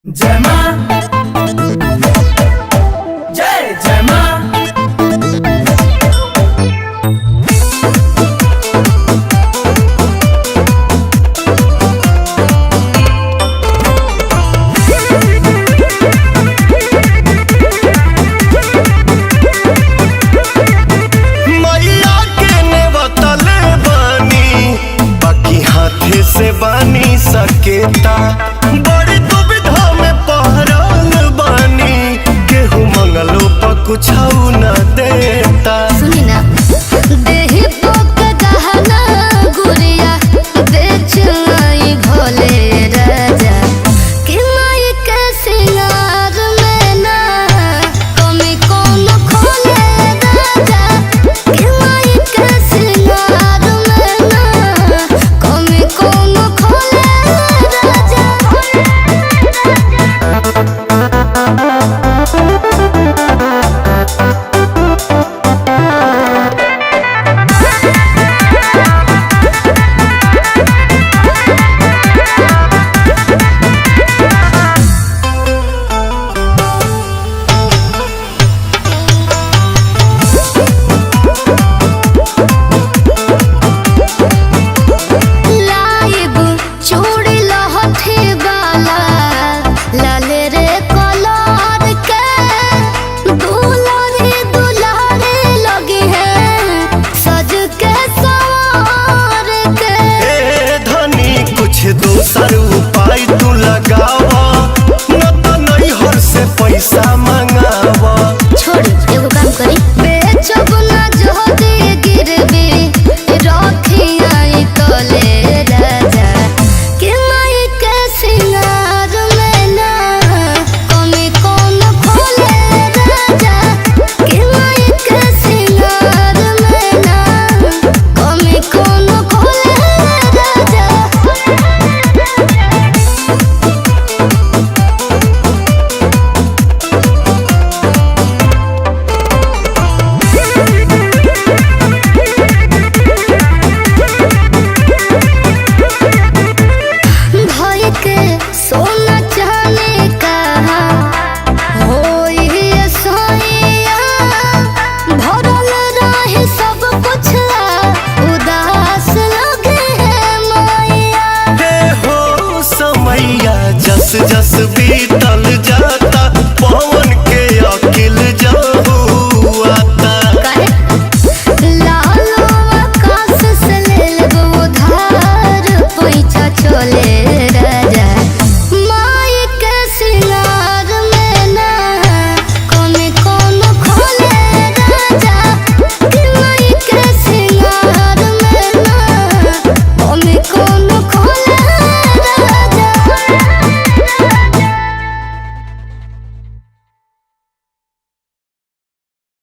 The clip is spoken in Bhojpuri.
जय मां, जय जय मां। मैया के नेवतले बानी बाकी हाथे से बानी सकेता बड़ी दुविधा में पहरल बानी केहू मंगलो पर कुछ न देता। सुनी ना देहि पोक गहना गुड़िया बेच आई भोले राजा कि माई के सिंगार में ना कमी कौन खोले राजा कि माई के सिंगार में ना कमी कौन खोले राजा। लाइब चूड़ी लहठी वाला लाल रे कलर के दुलारी दुलारी लगी है सज के सवार के। ए धनी कुछ दोसर